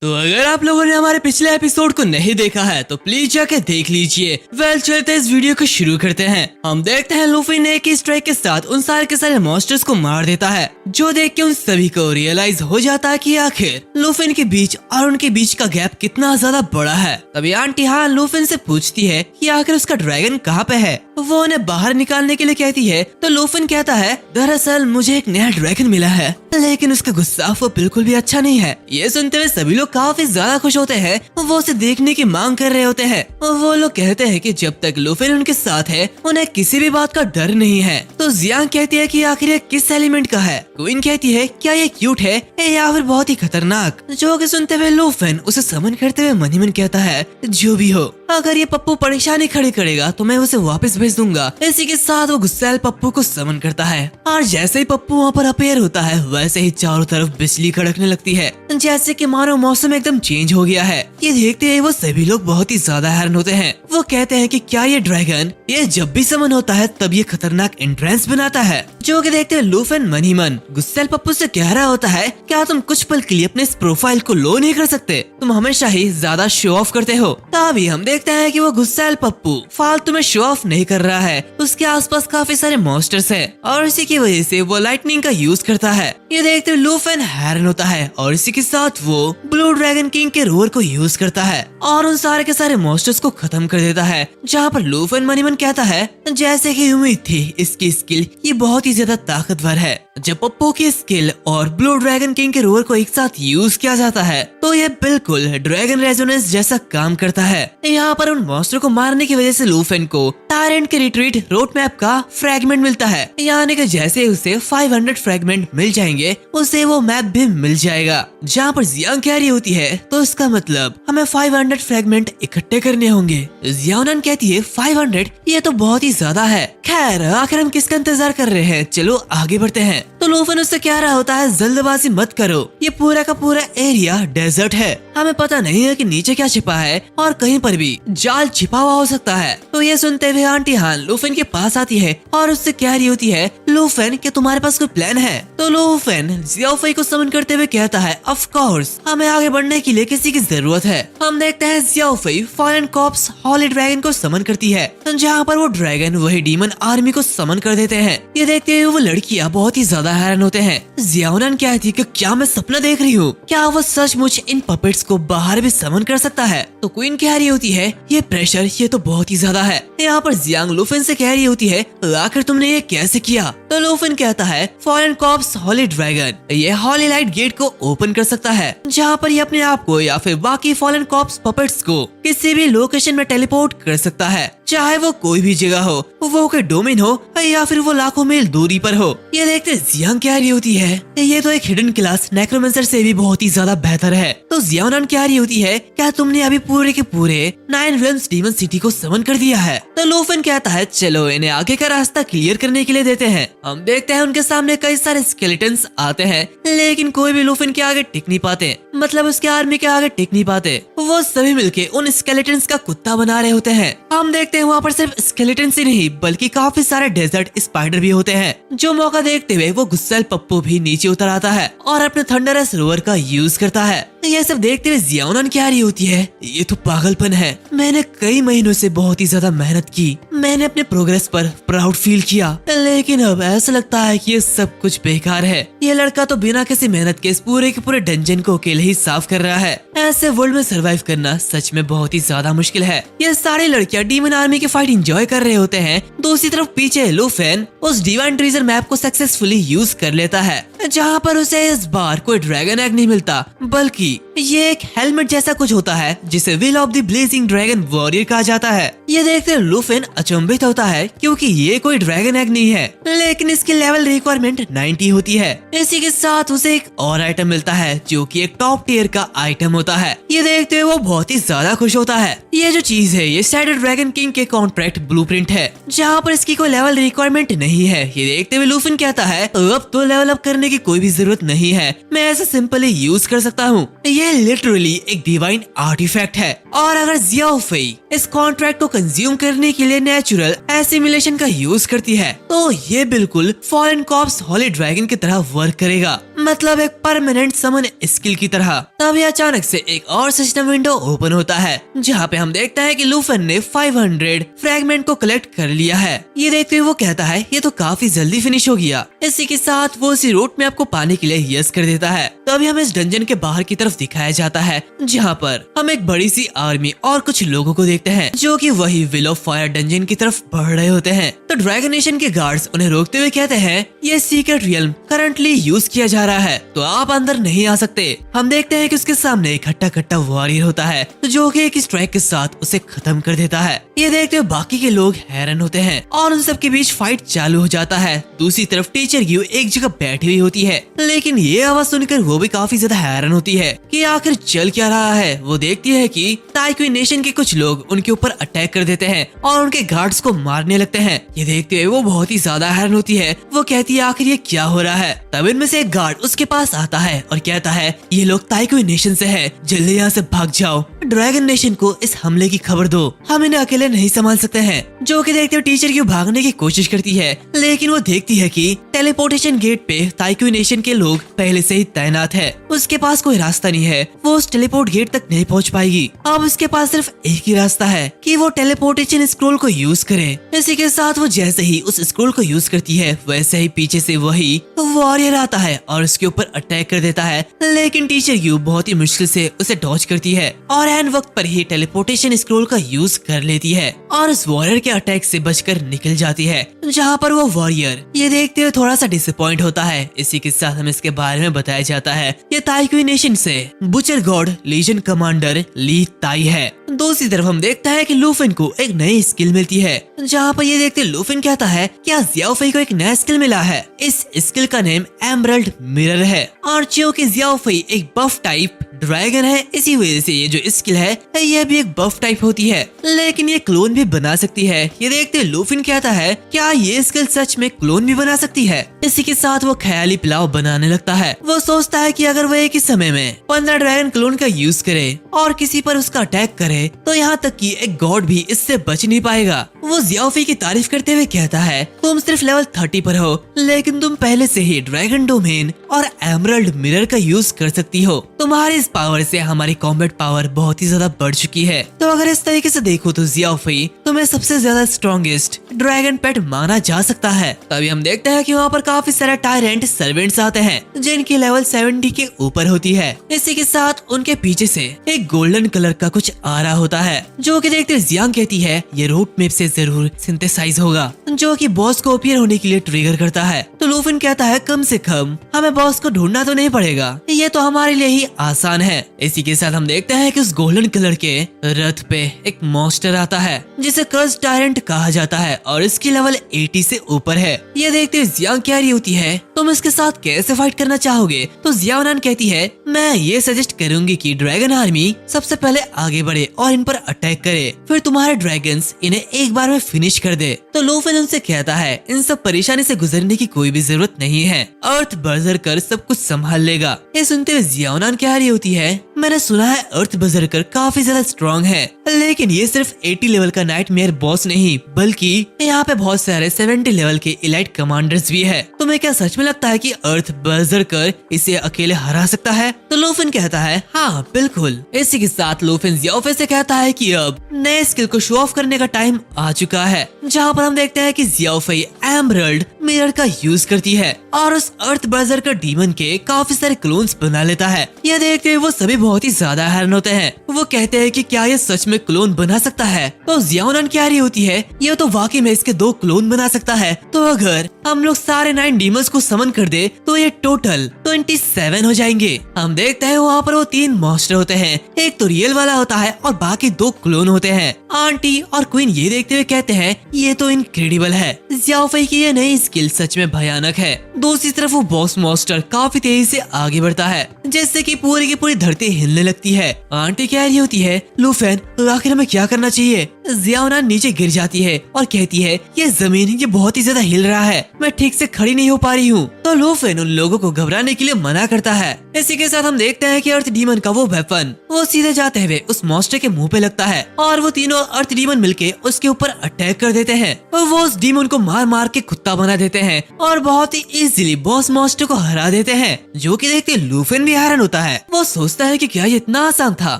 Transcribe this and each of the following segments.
तो अगर आप लोगों ने हमारे पिछले एपिसोड को नहीं देखा है तो प्लीज जाके देख लीजिए। चलते इस वीडियो को शुरू करते हैं। हम देखते हैं लूफी ने एक स्ट्राइक के साथ उन सारे के सारे मॉन्स्टर्स को मार देता है, जो देख के उन सभी को रियलाइज हो जाता है कि आखिर लूफिन के बीच और उनके बीच का गैप कितना ज्यादा बड़ा है। तभी आंटी हान लूफिन से पूछती है कि आखिर उसका ड्रैगन कहाँ पे है। वो उन्हें बाहर निकालने के लिए कहती है तो लूफिन कहता है दरअसल मुझे एक नया ड्रैगन मिला है, लेकिन उसका गुस्सा वो बिल्कुल भी अच्छा नहीं है। ये सुनते हुए सभी लोग काफी ज्यादा खुश होते हैं, वो उसे देखने की मांग कर रहे होते हैं। वो लोग कहते हैं कि जब तक लूफिन उनके साथ है उन्हें किसी भी बात का डर नहीं है। तो जियांग कहती है कि आखिर ये किस एलिमेंट का है। क्वीन कहती है क्या ये क्यूट है या फिर बहुत ही खतरनाक। जो कि सुनते हुए लूफिन उसे समन करते हुए मन ही मन कहता है जो भी हो, अगर ये पप्पू परेशानी खड़ी करेगा तो मैं उसे वापस भेज दूंगा। इसी के साथ वो गुस्सैल पप्पू को समन करता है और जैसे ही पप्पू वहाँ पर अपेयर होता है वैसे ही चारों तरफ बिजली कड़कने लगती है, जैसे कि मानो मौसम एकदम चेंज हो गया है। ये देखते हुए वो सभी लोग बहुत ही ज्यादा हैरान होते हैं। वो कहते हैं कि क्या ये ड्रैगन ये जब भी समन होता है तब ये खतरनाक एंट्रेंस बनाता है। जो कि देखते हुए लूफिन मन ही मन गुस्सैल पप्पू से कह रहा होता है क्या तुम कुछ पल के लिए अपने इस प्रोफाइल को लो नहीं कर सकते, तुम हमेशा ही ज्यादा शो ऑफ करते हो। तभी हम देखते हैं कि वो गुस्सैल पप्पू फालतू में शो ऑफ नहीं कर रहा है, उसके आसपास काफी सारे मॉन्स्टर्स हैं और इसी की वजह से वो लाइटनिंग का यूज करता है। ये देखते हुए लूफिन हैरान होता है और इसी के साथ वो ब्लू ड्रैगन किंग के रोर को यूज करता है और उन सारे के सारे मॉन्स्टर्स को खत्म कर देता है। जहाँ पर लूफिन मन ही मन कहता है जैसे कि उम्मीद थी इसकी स्किल ये बहुत ही ज्यादा ताकतवर है। जब पप्पू की स्किल और ब्लू ड्रैगन किंग के रोर को एक साथ यूज किया जाता है तो ये बिल्कुल ड्रैगन रेजोनेंस जैसा काम करता है। यहाँ पर उन मॉन्स्टर को मारने की वजह से लूफिन को टायरेंट के रिट्रीट रोड मैप का फ्रैगमेंट मिलता है, यानी कि जैसे उसे 500 फ्रैगमेंट मिल जाएंगे उसे वो मैप भी मिल जाएगा। जहाँ पर जियांग कह रही होती है तो इसका मतलब हमें 500 फ्रैगमेंट इकट्ठे करने होंगे। जियानन कहती है 500 ये तो बहुत ही ज्यादा है। खैर आखिर हम किसका इंतजार कर रहे हैं, चलो आगे बढ़ते हैं। तो लूफिन उससे कह रहा होता है जल्दबाजी मत करो, ये पूरा का पूरा एरिया डेजर्ट है, हमें पता नहीं है कि नीचे क्या छिपा है और कहीं पर भी जाल छिपा हुआ हो सकता है। तो ये सुनते हुए आंटी हान लूफिन के पास आती है और उससे कह रही होती है लूफिन कि तुम्हारे पास कोई प्लान है। तो लूफिन जियाओफेई को समन करते हुए कहता है ऑफ कोर्स हमें आगे बढ़ने के लिए किसी की जरूरत है। हम देखते हैं जियाओफेई फॉलन कॉप्स हॉली ड्रैगन को समन करती है, जहाँ पर वो ड्रैगन वही डीमन आर्मी को समन कर देते हैं। ये देखते हुए वो लड़कियां बहुत ही ज्यादा हैरान होते हैं। जियाओनन कहती है कि क्या मैं सपना देख रही हूँ, क्या वो सचमुच इन पपेट्स को बाहर भी समन कर सकता है। तो क्वीन कह रही होती है ये प्रेशर ये तो बहुत ही ज्यादा है। यहाँ पर जियांग लूफिन से कह रही होती है आखिर तुमने ये कैसे किया। तो लूफिन कहता है फॉलन कॉप्स हॉली ड्रैगन ये हॉली लाइट गेट को ओपन कर सकता है, जहाँ पर ये अपने आप को या फिर बाकी फॉलन कॉप्स पपेट्स को किसी भी लोकेशन में टेलीपोर्ट कर सकता है, चाहे वो कोई भी जगह हो, वो कोई डोमेन हो या फिर वो लाखों मील दूरी पर हो। ये देखते जियांग कह रही होती है ये तो एक हिडन क्लास नेक्रोमेंसर से भी बहुत ही ज्यादा बेहतर है। तो जियाओनन कह रही होती है क्या तुमने अभी पूरे के पूरे 9 रेल्म्स डीमन सिटी को समन कर दिया है। तो लूफिन कहता है चलो इन्हें आगे का रास्ता क्लियर करने के लिए देते हैं। हम देखते हैं उनके सामने कई सारे स्केलेटन्स आते हैं, लेकिन कोई भी लूफिन के आगे टिक नहीं पाते, मतलब उसके आर्मी के आगे टिक नहीं पाते। वो सभी मिलके उन स्केलेटन्स का कुत्ता बना रहे होते हैं। हम देखते हैं वहाँ पर सिर्फ स्केलेटन्स ही नहीं बल्कि काफी सारे डेजर्ट स्पाइडर भी होते हैं। जो मौका देखते हुए वो गुस्सैल पप्पू भी नीचे उतर आता है और अपने थंडरस रोवर का यूज करता है। ये सब देखते हुए जियाओनन कह रही होती है ये तो पागलपन है, मैंने कई महीनों से बहुत ही ज्यादा मेहनत की, मैंने अपने प्रोग्रेस पर प्राउड फील किया, लेकिन अब ऐसा लगता है कि ये सब कुछ बेकार है। ये लड़का तो बिना किसी मेहनत के इस पूरे के पूरे डंजन को अकेले ही साफ कर रहा है। ऐसे वर्ल्ड में सरवाइव करना सच में बहुत ही ज्यादा मुश्किल है। ये सारी लड़कियां डीमन आर्मी की फाइट एंजॉय कर रहे होते हैं। दूसरी तरफ पीछे लूफिन उस डिवाइन ट्रेजर मैप को सक्सेसफुली यूज कर लेता है, जहाँ पर उसे इस बार कोई ड्रैगन एग नहीं मिलता बल्कि ये एक हेलमेट जैसा कुछ होता है जिसे will of the blazing dragon warrior कहा जाता है। ये देखकर लूफिन अचंभित होता है क्योंकि ये कोई ड्रैगन एग नहीं है, लेकिन इसकी लेवल रिक्वायरमेंट 90 होती है। इसी के साथ उसे एक और आइटम मिलता है जो कि एक टॉप टियर का आइटम होता है। ये देखते हुए वो बहुत ही ज्यादा खुश होता है। ये जो चीज है ये शैडो ड्रैगन किंग के कॉन्ट्रैक्ट ब्लूप्रिंट है, जहाँ पर इसकी कोई लेवल रिक्वायरमेंट नहीं है। ये देखते हुए लूफिन कहता है अब तो लेवल अप करने की कोई भी जरूरत नहीं है, मैं ऐसा सिंपली यूज कर सकता हूँ। ये लिटरली एक डिवाइन आर्टिफैक्ट है और अगर जियाओ फेई इस कॉन्ट्रैक्ट को कंज्यूम करने के लिए नेचुरल एसिमिलेशन का यूज करती है तो ये बिल्कुल फॉरेन कॉप्स होली ड्रैगन की तरह वर्क करेगा, मतलब एक परमानेंट समन स्किल की तरह। तभी अचानक से एक और सिस्टम विंडो ओपन होता है जहाँ पे हम देखते हैं कि लूफन ने 500 फ्रैगमेंट को कलेक्ट कर लिया है। ये देखते हुए वो कहता है ये तो काफी जल्दी फिनिश हो गया। इसी के साथ वो उसी रूट में आपको पाने के लिए यस कर देता है। तभी हमें इस डंजन के बाहर की तरफ दिखाया जाता है जहाँ पर हम एक बड़ी सी आर्मी और कुछ लोगों को देखते हैं जो कि वही विल ऑफ फायर डंजन की तरफ बढ़ रहे होते हैं। तो ड्रैगन नेशन के गार्ड्स उन्हें रोकते हुए कहते हैं ये सीक्रेट रियल्म करंटली यूज किया जा रहा है तो आप अंदर नहीं आ सकते। हम देखते हैं कि उसके सामने एक हट्टा वॉरियर होता है जो कि एक स्ट्राइक के साथ उसे खत्म कर देता है। ये देखते हुए बाकी के लोग हैरान होते हैं और उन सब के बीच फाइट चालू हो जाता है। दूसरी तरफ टीचर ग्यू एक जगह बैठी हुई होती है, लेकिन ये आवाज सुनकर वो भी काफी ज्यादा हैरान होती है कि आखिर चल क्या रहा है। वो देखती है कि ताइक्वी नेशन के कुछ लोग उनके ऊपर अटैक कर देते हैं और उनके गार्ड्स को मारने लगते हैं। ये देखते हुए वो बहुत ही ज्यादा हैरान होती है। वो कहती है आखिर ये क्या हो रहा है। तब इनमें से एक गार्ड उसके पास आता है और कहता है ये लोग ताइक्वी नेशन से है, जल्दी यहाँ से भाग जाओ। ड्रैगन नेशन को इस हमले की खबर दो, हम इन्हें अकेले नहीं संभाल सकते हैं। जो कि देखते हुए टीचर क्यों भागने की कोशिश करती है, लेकिन वो देखती है कि टेलीपोर्टेशन गेट पे ताइक्वी नेशन के लोग पहले से ही तैनात है। उसके पास कोई रास्ता नहीं है, वो उस टेलीपोर्ट गेट तक नहीं पहुंच पाएगी। अब उसके पास सिर्फ एक ही रास्ता है कि वो टेलीपोर्टेशन स्क्रोल को यूज करे। इसी के साथ वो जैसे ही उस स्क्रोल को यूज करती है वैसे ही पीछे से वही वॉरियर आता है और उसके ऊपर अटैक कर देता है, लेकिन टीचर यू बहुत ही मुश्किल से उसे डॉज करती है और एन वक्त पर ही टेलीपोर्टेशन स्क्रोल का यूज कर लेती है और उस वॉरियर के अटैक से बचकर निकल जाती है। जहाँ पर वो वॉरियर ये देखते हुए थोड़ा सा डिसअपॉइंट होता है। इसी के साथ हमें इसके बारे में बताया जाता है ये ताइक्वी नेशन से बुचर गॉड लीजन कमांडर ली ताई है। दूसरी तरफ हम देखता है कि लूफिन को एक नई स्किल मिलती है, जहाँ पर ये देखते लूफिन कहता है क्या जियाओ फेई को एक नया स्किल मिला है। इस स्किल का नेम एमरल्ड मिरर है और क्योंकि जियाओ फेई एक बफ टाइप ड्रैगन है इसी वजह से ये जो स्किल है ये भी एक बफ टाइप होती है, लेकिन ये क्लोन भी बना सकती है। ये देखते लूफिन कहता है क्या ये स्किल सच में क्लोन भी बना सकती है। इसी के साथ वो ख्याली पुलाव बनाने लगता है। वो सोचता है कि अगर वो एक ही समय में 15 ड्रैगन क्लोन का यूज करे और किसी पर उसका अटैक करे तो यहाँ तक कि एक गॉड भी इससे बच नहीं पाएगा। वो जियाओ फेई की तारीफ करते हुए कहता है तुम सिर्फ लेवल 30 पर हो, लेकिन तुम पहले से ही ड्रैगन डोमेन और एमरल्ड मिरर का यूज कर सकती हो। तुम्हारी इस पावर से हमारी कॉम्बैट पावर बहुत ही ज्यादा बढ़ चुकी है। तो अगर इस तरीके से देखो तो जियाओ फेई तुम्हें सबसे ज्यादा स्ट्रॉन्गेस्ट ड्रैगन पेट माना जा सकता है। तभी हम देखते हैं कि वहाँ पर काफी सारे टायरेंट सर्वेंट्स आते हैं जिनकी लेवल 70 के ऊपर होती है। इसी के साथ उनके पीछे से एक गोल्डन कलर का कुछ आ रहा होता है जो कि देखते जियांग कहती है ये रूट मैप से जरूर सिंथेसाइज होगा, जो कि बॉस को अपीयर होने के लिए ट्रिगर करता है। तो लूफिन कहता है कम से कम हमें बॉस को ढूंढना तो नहीं पड़ेगा, ये तो हमारे लिए ही आसान है। इसी के साथ हम देखते हैं कि उस गोल्डन कलर के रथ पे एक मॉन्स्टर आता है जिसे क्रश टायरेंट कहा जाता है और इसकी लेवल 80 से ऊपर है। ये देखते हुए जियांग कह रही होती है तुम इसके साथ कैसे फाइट करना चाहोगे। तो जियाओनान कहती है मैं ये सजेस्ट करूंगी कि ड्रैगन आर्मी सबसे पहले आगे बढ़े और इन पर अटैक करे, फिर तुम्हारे ड्रैगन्स इन्हें एक बार में फिनिश कर दे। तो लूफिन उनसे कहता है इन सब परेशानी से गुजरने की कोई भी जरूरत नहीं है, अर्थ बर्जरकर सब कुछ संभाल लेगा। ये सुनते हुए जियाओनान कह रही होती है मैंने सुना है अर्थ बर्जरकर काफी ज्यादा स्ट्रॉन्ग है, लेकिन ये सिर्फ 80 लेवल का नाइटमेयर बॉस नहीं बल्कि यहाँ पे बहुत सारे 70 लेवल के इलाइट कमांडर्स भी है। तुम्हें क्या सच में लगता है कि अर्थ बर्जरकर इसे अकेले हरा सकता है। तो लूफिन कहता है हाँ बिल्कुल। इसी के साथ लूफिन जियाओ फेई से कहता है कि अब नए स्किल को शो ऑफ करने का टाइम आ चुका है, जहाँ पर हम देखते हैं कि जियाओ फेई एमरल्ड मिरर का यूज करती है और उस अर्थ बर्जरकर डीमन के काफी सारे क्लोन्स बना लेता है। यह देखते हुए वो सभी बहुत ही ज्यादा हैरान होते हैं। वो कहते हैं कि क्या ये सच में क्लोन बना सकता है। तो जियाओनान कह रही होती है ये तो वाकई में इसके 2 क्लोन बना सकता है। तो अगर हम लोग सारे 9 डीमंस को समन कर दे तो ये टोटल 27 हो जाएंगे। हम देखते हैं वहाँ पर वो 3 मॉन्स्टर होते हैं, एक तो रियल वाला होता है और बाकी 2 क्लोन होते हैं। आंटी और क्वीन ये देखते हुए कहते हैं ये तो इनक्रेडिबल है, जियाओ फेई की ये नई स्किल सच में भयानक है। दूसरी तरफ वो बॉस मॉन्स्टर काफी तेजी से आगे बढ़ता है जिससे कि पूरी की पूरी धरती हिलने लगती है। आंटी कह रही होती है लूफिन आखिर हमें क्या करना चाहिए। जियाओनान नीचे गिर जाती है और कहती है ये जमीन ये बहुत ही ज्यादा हिल रहा है, मैं ठीक से खड़ी नहीं हो पा रही हूँ। तो लूफेन उन लोगों को घबराने के लिए मना करता है। इसी के साथ हम देखते हैं कि अर्थ डीमन का वो वेपन वो सीधे जाते हुए उस मॉन्स्टर के मुंह पे लगता है और वो तीनों अर्थ डीमन मिलके उसके ऊपर अटैक कर देते हैं और वो उस डीमन को मार मार के कुत्ता बना देते हैं और बहुत ही इजीली बॉस मॉन्स्टर को हरा देते हैं, जो कि देखते लूफेन भी हैरान होता है। वो सोचता है कि क्या ये इतना आसान था।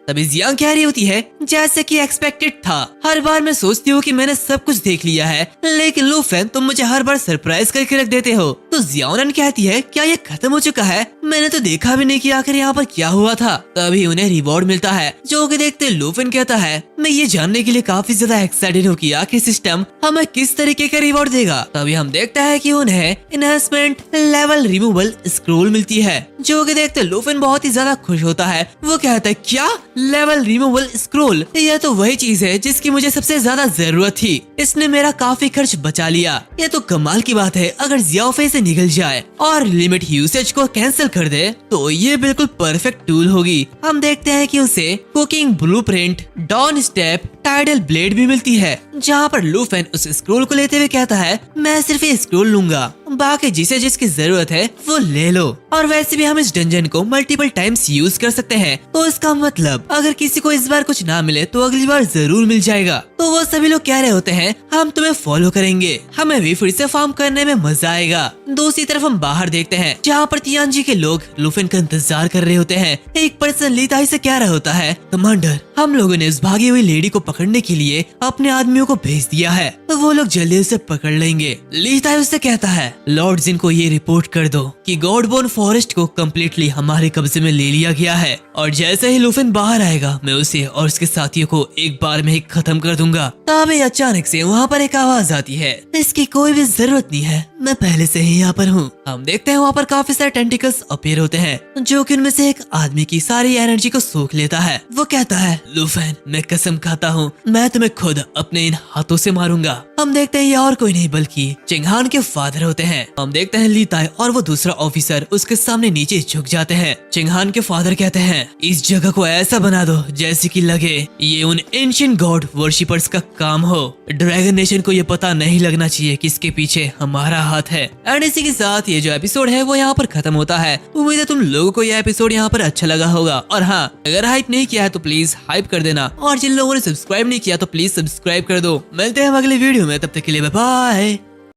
तभी जियांग कह रही होती है जैसे कि एक्सपेक्टेड था, हर बार मैं सोचती हूँ कि मैंने सब कुछ देख लिया है, लेकिन लूफेन तुम मुझे हर बार सरप्राइज करके रख देते हो। तो जियाओनान कहती है क्या ये खत्म हो चुका है, मैंने तो देखा भी नहीं कि आखिर यहाँ पर क्या हुआ था। तभी उन्हें रिवॉर्ड मिलता है, जो कि देखते लूफेन कहता है मैं ये जानने के लिए काफी ज्यादा एक्साइटेड हूँ कि आखिर सिस्टम हमें किस तरीके का रिवॉर्ड देगा। तभी हम देखते हैं कि उन्हें इनहेंसमेंट लेवल रिमूवल स्क्रोल मिलती है, जो कि देखते लूफेन बहुत ही ज्यादा खुश होता है। वो कहता है क्या लेवल रिमूवल स्क्रोल, यह तो वही चीज है जिसकी मुझे सबसे ज्यादा जरूरत थी, इसने मेरा काफी खर्च बचा लिया। ये तो कमाल की बात है, अगर जियाओफे से निकल जाए और लिमिट यूसेज को कैंसिल कर दे तो ये बिल्कुल परफेक्ट टूल होगी। हम देखते हैं कि उसे cooking blueprint, dawn step, tidal blade भी मिलती है, जहाँ पर लूफेन उस स्क्रोल को लेते हुए कहता है मैं सिर्फ ये स्क्रोल लूंगा, बाकी जिसे जिसकी जरूरत है वो ले लो। और वैसे भी हम इस डंजन को मल्टीपल टाइम्स यूज कर सकते हैं, तो इसका मतलब अगर किसी को इस बार कुछ ना मिले तो अगली बार जरूर मिल जाएगा। तो वो सभी लोग कह रहे होते हैं हम तुम्हें फॉलो करेंगे, हमें भी फिर से फार्म करने में मजा आएगा। दूसरी तरफ हम बाहर देखते हैं जहाँ पर तियानजी के लोग लूफेन का इंतजार कर रहे होते हैं। एक पर्सन लीताई से कह रहा होता है कमांडर हम लोगों ने इस भागी हुई लेडी को पकड़ने के लिए अपने आदमियों को भेज दिया है, तो वो लोग जल्दी उसे पकड़ लेंगे। लीताई उससे कहता है लॉर्ड जिन को ये रिपोर्ट कर दो कि गॉडबोर्न फॉरेस्ट को कम्प्लीटली हमारे कब्जे में ले लिया गया है, और जैसे ही लूफेन बाहर आएगा मैं उसे और उसके साथियों को एक बार में ही खत्म कर दूंगा। तभी अचानक से वहाँ पर एक आवाज आती है इसकी कोई भी जरूरत नहीं है, मैं पहले से ही यहाँ पर हूँ। हम देखते हैं वहाँ पर काफी सारे टेंटिकल्स अपीयर होते हैं, जो कि उनमें से एक आदमी की सारी एनर्जी को सोख लेता है। वो कहता है लूफेन मैं कसम खाता हूँ मैं तुम्हें खुद अपने इन हाथों से मारूंगा। हम देखते हैं ये और कोई नहीं बल्कि चिंगहान के फादर होते हैं। हम देखते हैं लीताई और वो दूसरा ऑफिसर उसके सामने नीचे झुक जाते हैं। चिंगहान के फादर कहते हैं इस जगह को ऐसा बना दो जैसे कि लगे ये उन एंशिएंट गॉड वर्शिपर्स का काम हो। ड्रैगन नेशन को ये पता नहीं लगना चाहिए कि इसके पीछे हमारा हाथ है। एंड इसी के साथ ये जो एपिसोड है वो यहाँ पर खत्म होता है। उम्मीद है तुम लोगों को ये एपिसोड यहाँ पर अच्छा लगा होगा, और हाँ अगर हाइप नहीं किया है तो प्लीज हाइप कर देना, और जिन लोगों ने सब्सक्राइब नहीं किया तो प्लीज सब्सक्राइब कर दो। मिलते हैं अगले वीडियो में, तब तक के लिए बाय बाय।